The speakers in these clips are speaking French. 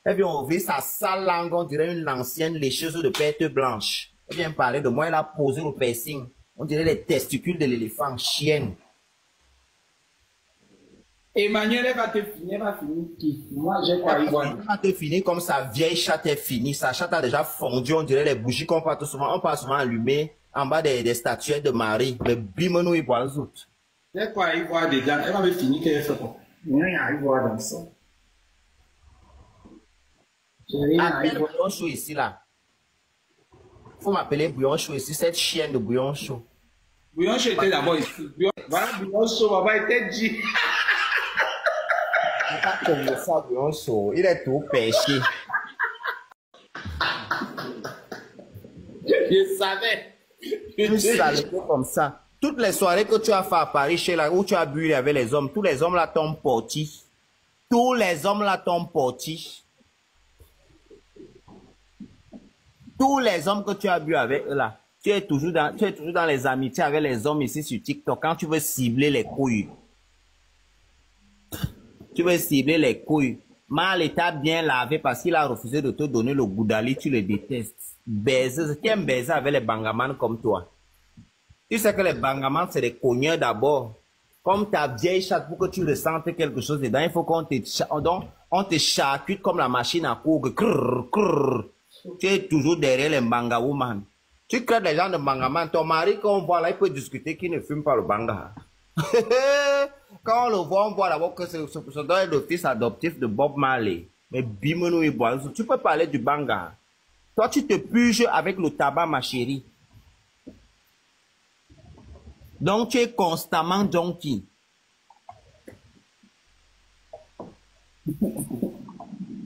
Elle vient ouvrir sa sale langue, on dirait une ancienne lécheuse de perte blanche. Elle vient parler de moi, elle a posé le piercing. On dirait les testicules de l'éléphant, chienne. Emmanuel, elle va te finir, elle va finir qui? Moi, j'ai pas eu Elle va te finir comme sa vieille chatte est finie. Sa chatte a déjà fondu, on dirait les bougies qu'on passe souvent. On passe souvent allumer en bas des statuettes de Marie. Mais bim, nous, ils voient les autres. J'ai quoi y voir dedans? Elle va me finir qu'elle fait quoi? Rien à y voir dans ça. J'ai rien à y Appelle voir. Bouillon Chaud ici, là. Faut m'appeler Bouillon Chaud ici, cette chienne de Bouillon Chaud. Bouillon chaud était d'abord ici. Voilà, Bouillon chaud, papa était dit. C'est pas comme ça, Bouillon Chaud. Il est tout péché. Je savais. Une saleté comme ça. Toutes les soirées que tu as fait à Paris, chez là, où tu as bu avec les hommes, tous les hommes là t'ont porti. Tous les hommes là t'ont porti. Tous les hommes que tu as bu avec eux là, tu es toujours dans les amitiés avec les hommes ici sur TikTok. Quand tu veux cibler les couilles, tu veux cibler les couilles. Mal état bien lavé parce qu'il a refusé de te donner le goudali, tu le détestes. Baiser, tu aimes baiser avec les bangamans comme toi. Tu sais que les bangamans, c'est des cogneurs d'abord. Comme ta vieille chatte, pour que tu ressentes quelque chose dedans, il faut qu'on te charcute comme la machine à coudre. Crrr, crrr. Tu es toujours derrière les banga woman. Tu crées les gens de bangaman. Ton mari, quand on voit là, il peut discuter qu'il ne fume pas le banga. Quand on le voit, on voit d'abord que ce doit être le fils adoptif de Bob Marley. Mais bimounou et bois. Tu peux parler du banga. Toi, tu te puges avec le tabac, ma chérie. Donc, tu es constamment junkie.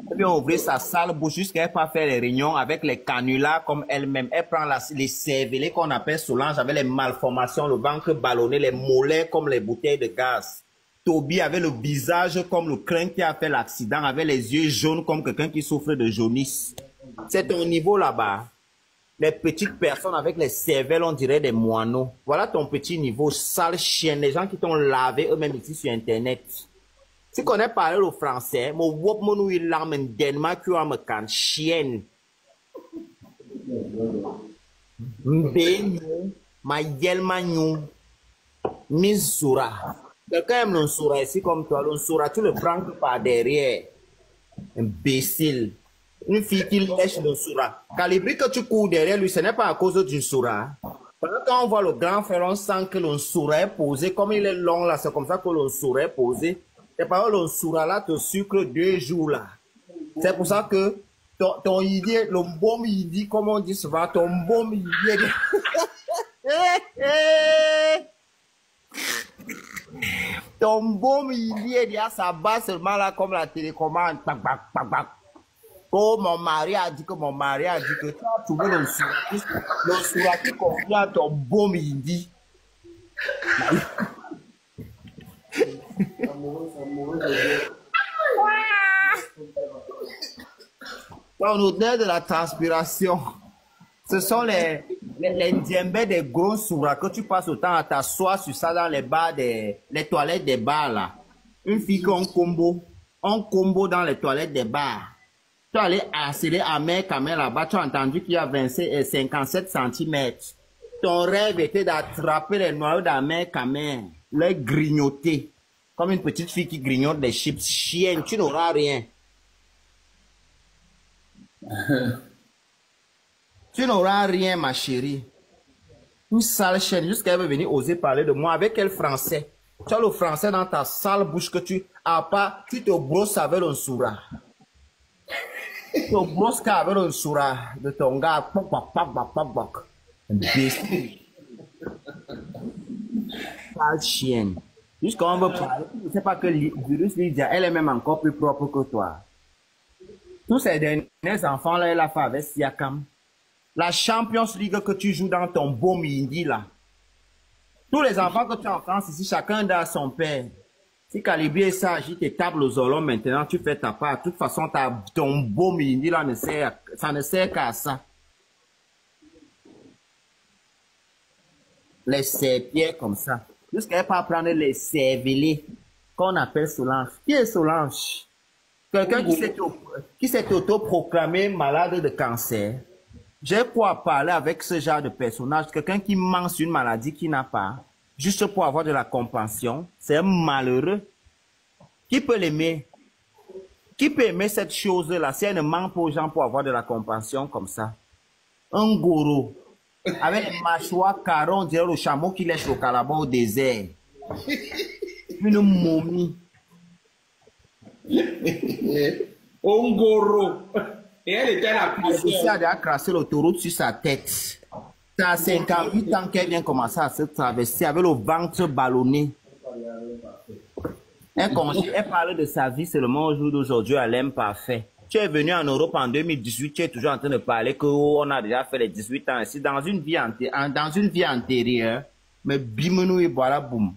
Elle vient ouvrir sa sale bouche jusqu'à pas faire les réunions avec les canulars comme elle-même. Elle prend les cervelets qu'on appelle Solange avec les malformations, le ventre ballonné, les mollets comme les bouteilles de gaz. Toby avait le visage comme le crâne qui a fait l'accident, avec les yeux jaunes comme quelqu'un qui souffre de jaunisse. C'est ton niveau là-bas. Les petites personnes avec les cervelles, on dirait des moineaux. Voilà ton petit niveau, sale chienne. Les gens qui t'ont lavé eux-mêmes ici sur Internet. Tu connais parler le français, mon wop mon il l'amène Denmark, tu as me can chienne. Mbénou, ma yelmagnou, Missoura. Quelqu'un aime le soura ici comme toi, le soura, tu le prends que par derrière. Imbécile. Une fille qui lèche le soura. Calibri que tu cours derrière lui, ce n'est pas à cause du soura. Quand on voit le grand frère, on sent que le soura est posé. Comme il est long là, c'est comme ça que le soura est posé. C'est par le soura là te sucre 2 jours là. C'est pour ça que ton idée, le bon idée, comme on dit souvent, ton bon idée. Ton bon idée, il y a sa base seulement là comme la télécommande. Bac, bac, bac, bac. Oh, mon mari a dit que tu as trouvé le soura qui convient à ton bon midi. En odeur de la transpiration, ce sont les djembés des gros souras que tu passes autant à t'asseoir sur ça dans les bars, les toilettes des bars là. Une fille qui a un combo dans les toilettes des bars. Tu es allé accéder à Mère Camel là-bas, tu as entendu qu'il y a 57 cm. Ton rêve était d'attraper les noyaux de la Mère Camel, les grignoter. Comme une petite fille qui grignote des chips. Chienne, tu n'auras rien. Tu n'auras rien, ma chérie. Une sale chienne, jusqu'à elle veut venir oser parler de moi. Avec quel français? Tu as le français dans ta sale bouche que tu as pas, tu te brosses avec un soura. Tu te brosses avec un soura de ton gars. Imbécile. Sale chienne. Jusqu'à on veut parler, tu ne sais pas que le virus Lydia, elle est même encore plus propre que toi. Tous ces derniers enfants-là, elle a fait avec Siakam. La Champions League que tu joues dans ton beau midi là. Tous les enfants que tu as en France ici, chacun a son père. Si Calibri et ça agit tes tables aux orlons maintenant, tu fais ta part. De toute façon, ton beau midi là, ça ne sert qu'à ça. Les serpillères comme ça. Jusqu'à pas prendre les cervelets qu'on appelle Solange. Qui est Solange? Quelqu'un qui s'est autoproclamé malade de cancer. J'ai quoi parler avec ce genre de personnage? Quelqu'un qui ment sur une maladie qu'il n'a pas, juste pour avoir de la compassion. C'est un malheureux. Qui peut l'aimer? Qui peut aimer cette chose-là si elle ne ment pas aux gens pour avoir de la compassion comme ça? Un gourou. Avec les mâchoires carrées, on dirait le chameau qui lèche le calabat au désert. Une momie. Ongoro. Et elle était la Elle a déjà crassé l'autoroute sur sa tête. Ça a 58 ans qu'elle vient commencer à se traverser avec le ventre ballonné. Elle parle de sa vie seulement au jour d'aujourd'hui, elle aime parfait. Tu es venu en Europe en 2018, tu es toujours en train de parler qu'on a déjà fait les 18 ans ici, dans une vie antérieure, mais bimounou et voilà, boum.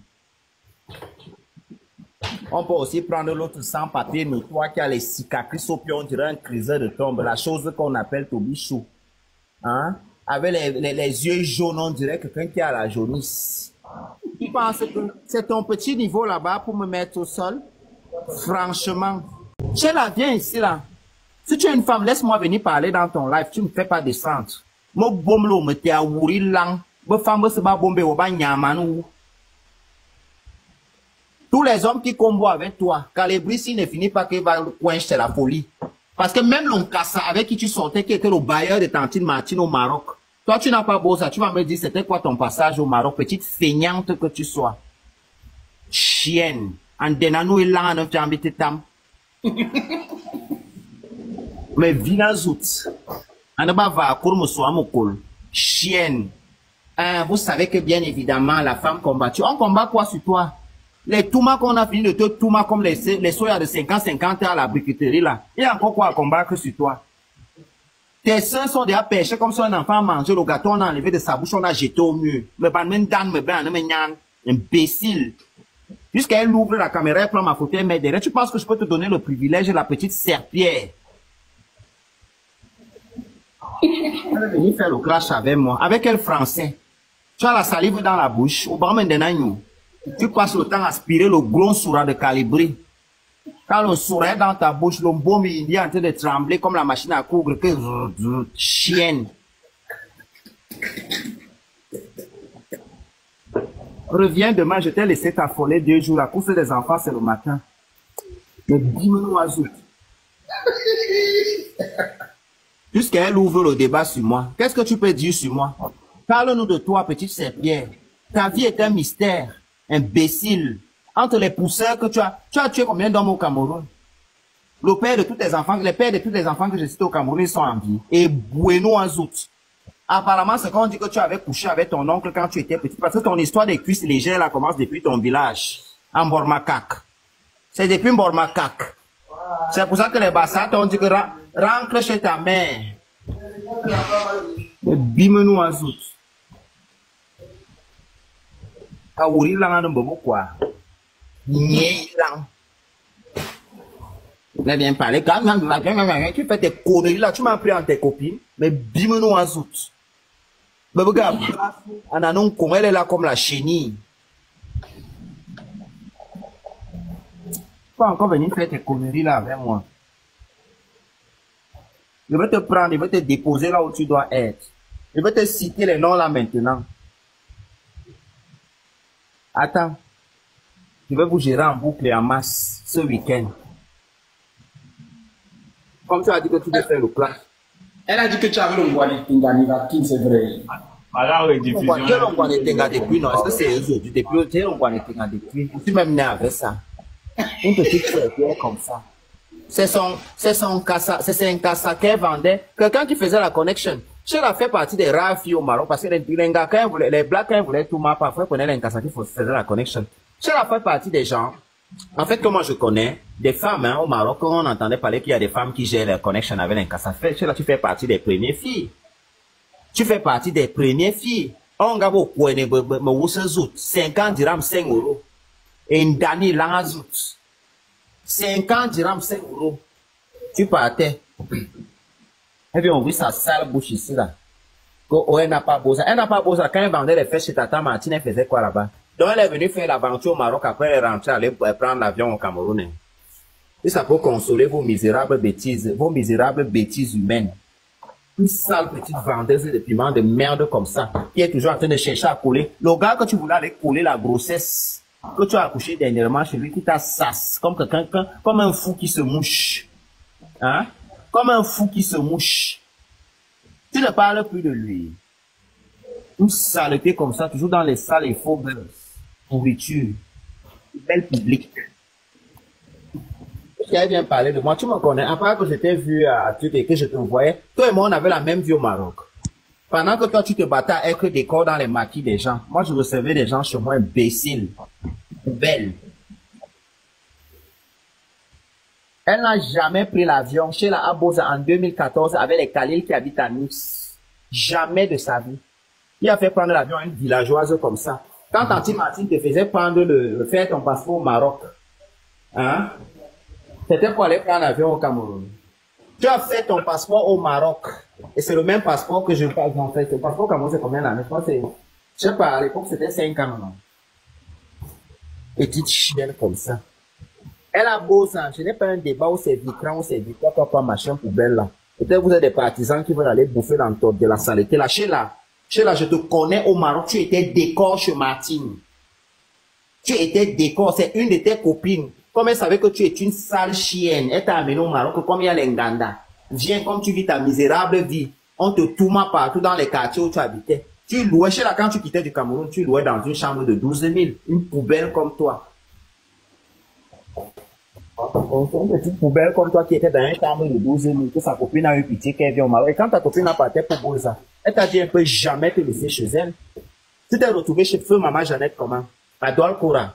On peut aussi prendre l'autre sans-papier notoire qui a les cicatrices au pied, on dirait un criseur de tombe, la chose qu'on appelle Tobichou. Hein? Avec les yeux jaunes, on dirait quelqu'un qui a la jaunisse. Tu penses que c'est ton petit niveau là-bas pour me mettre au sol? Franchement. Chéla, viens ici là. Si tu es une femme, laisse-moi venir parler dans ton live. Tu ne me fais pas descendre. Mo bomlo me te awuri lang. Bo femme se ba bombe oba nyamanou. Tous les hommes qui combattent avec toi, Calébris, ne finit pas qu'il va coincer, c'est la folie. Parce que même l'Oncassa avec qui tu sortais, qui était le bailleur de Tantine Martine au Maroc, toi tu n'as pas beau ça, tu vas me dire c'était quoi ton passage au Maroc, petite feignante que tu sois. Chienne. En denanou il l'a en un tam. Mais vinazout. En bas va pour me soir mon col. Chienne. Vous savez que bien évidemment la femme combattue. On combat quoi sur toi? Les Touma qu'on a fini de te Touma comme les soya de 50-50 à la briqueterie là. Il y a encore quoi à combattre sur toi? Tes seins sont déjà pêchés comme si un enfant a mangé le gâteau, on a enlevé de sa bouche, on a jeté au mur. Mais pas même dan, mais ben, imbécile. Jusqu'à elle ouvre la caméra, elle prend ma photo, elle met derrière. Tu penses que je peux te donner le privilège de la petite serpillère? Elle est venue faire le clash avec moi. Avec quel français? Tu as la salive dans la bouche, au bas de tu passes le temps à aspirer le gros sourire de Calibri. Quand le sourire est dans ta bouche, le baume il est en train de trembler comme la machine à coudre que chienne. Reviens demain, je t'ai laissé t'affoler 2 jours. La course des enfants, c'est le matin. Mais dis-moi, Azout. Jusqu'elle ouvre le débat sur moi. Qu'est-ce que tu peux dire sur moi? Parle-nous de toi, petite serpillère. Ta vie est un mystère. Imbécile. Entre les pousseurs que tu as tué combien d'hommes au Cameroun? Le père de tous tes enfants, les pères de tous les enfants que j'ai cités au Cameroun, ils sont en vie. Et Bueno Azout. Apparemment, c'est quand on dit que tu avais couché avec ton oncle quand tu étais petit. Parce que ton histoire des cuisses légères, là, commence depuis ton village. En Bormakak. C'est depuis Bormakak. C'est pour ça que les bassards t'ont dit que rentre chez ta mère. Bime-nous Azout. Aouri lang de bobo quoi. Nye lang. Mais bien parler, quand tu fais tes conneries là, tu m'as pris en tes copines, mais bime-nous Azout. Mais regarde, Ananon, comment elle est là comme la chenille. Pas encore venir faire tes conneries là avec moi. Je vais te prendre, je vais te déposer là où tu dois être. Je vais te citer les noms là maintenant. Attends, je vais vous gérer en boucle et en masse ce week-end. Comme tu as dit que tu veux faire le clash. Elle a dit que tu avais le Ngwani Tinganivakin, c'est vrai. Alors, rediffusion. Tu as le Ngwani Tinga depuis, non? Est-ce que c'est aujourd'hui? Depuis, tu as le Ngwani Tinga depuis. Je suis même né avec ça. Une petite serpillère comme ça. C'est un cassa qu'elle vendait. Quelqu'un qui faisait la connection. Cela fait partie des rares filles au Maroc parce que les blacks, quand ils voulaient tout mal, parfois, ils prenaient l'incassa qui faisait la connection. Cela fait partie des gens. En fait, comment je connais des femmes hein, au Maroc, quand on entendait parler qu'il y a des femmes qui gèrent la connection avec l'incassa. Cela, tu fais partie des premières filles. Tu fais partie des premières filles. On gabo kouene me wousse zout. 50 dirhams, 5 euros. Et une dani langa zout. 50 dirhams, 5 euros. Tu partais. Et puis on vit sa sale bouche ici là. Elle n'a pas beau ça. Elle n'a pas beau ça. Quand elle vendait les fesses chez Tata Martine, elle faisait quoi là-bas? Donc elle est venue faire l'aventure au Maroc. Après elle est rentrée, aller prendre l'avion au Cameroun. Et ça peut consoler vos misérables bêtises humaines. Une sale petite vendeuse de piments de merde comme ça, qui est toujours en train de chercher à coller. Le gars que tu voulais aller coller la grossesse, que tu as accouché dernièrement chez lui, qui t'a sasse, comme quelqu'un, comme un fou qui se mouche. Hein? Comme un fou qui se mouche. Tu ne parles plus de lui. Une saleté comme ça, toujours dans les salles et faux beurre. Nourriture. Belle public. Tu as bien parlé de moi, tu me connais. Après que je t'ai vu à Tute et que je te voyais, toi et moi on avait la même vie au Maroc. Pendant que toi tu te battais avec des corps dans les maquis des gens, moi je recevais des gens chez moi imbéciles, belles. Elle n'a jamais pris l'avion chez la Abosa en 2014 avec les Khalil qui habitent à Nice. Jamais de sa vie. Il a fait prendre l'avion à une villageoise comme ça. Quand Tante Martine te faisait prendre faire ton passeport au Maroc, hein? C'était pour aller prendre l'avion au Cameroun. Tu as fait ton passeport au Maroc. Et c'est le même passeport que je parle en fait. Le passeport au Cameroun, c'est combien d'années? Je sais pas, à l'époque, c'était 5 ans, non? Petite chienne comme ça. Elle a beau ça. Je n'ai pas un débat où c'est vicran, où c'est victoire, pas machin poubelle là. Peut-être vous êtes des partisans qui veulent aller bouffer dans de la saleté. Là, chez là, je te connais au Maroc. Tu étais décor chez Martine. Tu étais décor. C'est une de tes copines. Comme elle savait que tu es une sale chienne, elle t'a amené au Maroc comme il y a les Nganda. Viens comme tu vis ta misérable vie. On te tourmente partout dans les quartiers où tu habitais. Tu louais chez là quand tu quittais du Cameroun, tu louais dans une chambre de 12 000. Une poubelle comme toi. Une petite poubelle comme toi qui était dans une chambre de 12 000, que sa copine a eu pitié qu'elle vient au Maroc. Et quand ta copine a parti pour ça, elle t'a dit un peu jamais te laisser chez elle. Tu t'es retrouvé chez feu maman Jeannette comment? À Douala Koura.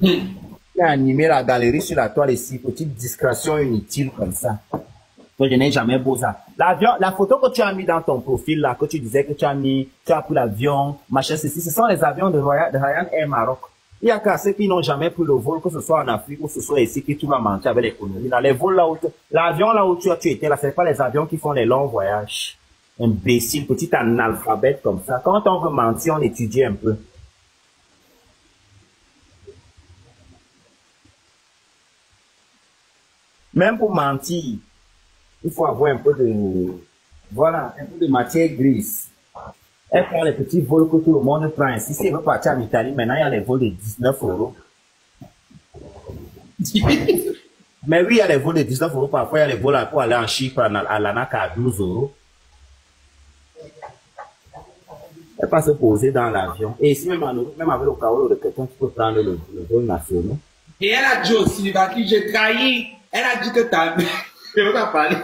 Tu as animé la galerie sur la toile ici, petite discrétion inutile comme ça. Donc, je n'ai jamais beau ça. L'avion, la photo que tu as mis dans ton profil là, que tu disais que tu as pris l'avion, machin, ceci, ce sont les avions de Ryan Air Maroc. Il y a qu'à ceux qui n'ont jamais pris le vol, que ce soit en Afrique ou que ce soit ici, qui tu vas mentir avec les conneries. Dans les vols là où l'avion là où tu étais là, c'est pas les avions qui font les longs voyages. Imbécile, petit analphabète comme ça. Quand on veut mentir, on étudie un peu. Même pour mentir, il faut avoir un peu de, voilà, un peu de matière grise. Elle prend les petits vols que tout le monde prend ici. Si elle veut partir en Italie, maintenant il y a les vols de 19 €. Mais oui, il y a les vols de 19 €. Parfois, il y a les vols pour aller en Chypre, à l'ANAC à 12 €. Elle va se poser dans l'avion. Et ici, même avec le carreau de quelqu'un, tu peux prendre le vol national. Et elle a dit aussi, j'ai trahi. Elle a dit que ta mère, je ne veux pas parler.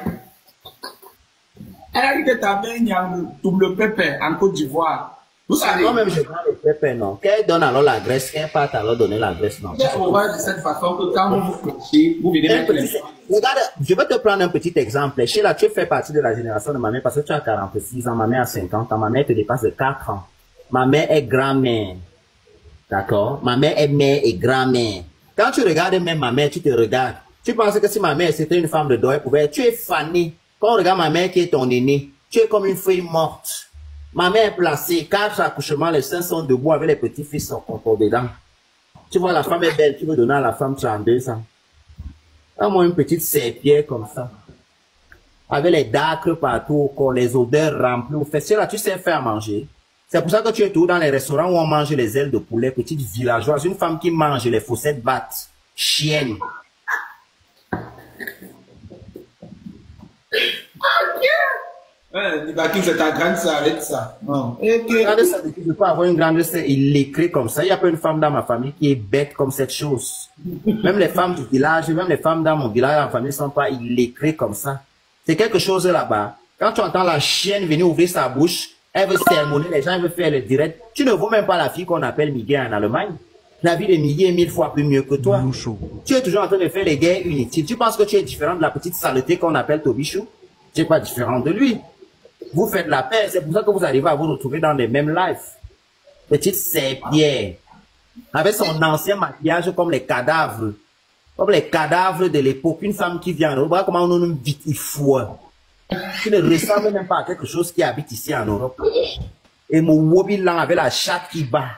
Elle a dit que ta mère, il y a un double pépé en Côte d'Ivoire. Vous savez. Moi-même, je prends le pépé, non. Qu'elle donne alors la graisse, qu'elle parte alors donner la graisse, non. On voit de cette façon que quand vous vous couchez, vous venez mettre les... Regarde, je vais te prendre un petit exemple. Chez là, tu fais partie de la génération de ma mère parce que tu as 46 ans, ma mère a 50 ans, ma mère te dépasse de 4 ans. Ma mère est grand-mère. D'accord? Ma mère est mère et grand-mère. Quand tu regardes même ma mère, tu te regardes. Tu penses que si ma mère c'était une femme de deuil, tu es fanée. Quand on regarde ma mère qui est ton aînée, tu es comme une feuille morte. Ma mère est placée, 4 accouchements, les seins sont debout avec les petits-fils sont dedans. Tu vois, la femme est belle, tu veux donner à la femme 32 ans. Moi, une petite serpillère comme ça. Avec les dacres partout au corps, les odeurs remplies au fait. Là, tu sais faire manger. C'est pour ça que tu es toujours dans les restaurants où on mange les ailes de poulet, petite villageoise, une femme qui mange les faussettes battes, chienne. C'est ta grande sœur avec ça. Non. Grande sœur, je peux avoir une grande sœur illettrée comme ça. Il n'y a pas une femme dans ma famille qui est bête comme cette chose. Même les femmes du village, même les femmes dans mon village, en famille, ne sont pas illettrées comme ça. C'est quelque chose là-bas. Quand tu entends la chienne venir ouvrir sa bouche, elle veut sermonner les gens, elle veut faire le direct. Tu ne vois même pas la fille qu'on appelle Miguel en Allemagne. La vie de Miguel est 1000 fois plus mieux que toi. Tu es toujours en train de faire les guerres inutiles. Tu penses que tu es différent de la petite saleté qu'on appelle Tobichou? Tu n'es pas différent de lui. Vous faites la paix, c'est pour ça que vous arrivez à vous retrouver dans les mêmes lives. Petite serpillère. Avec son ancien maquillage comme les cadavres. Comme les cadavres de l'époque. Une femme qui vient en Europe. Voilà comment on nous vit, il faut. Tu ne ressembles même pas à quelque chose qui habite ici en Europe. Et mon wobi là avec la chatte qui bat.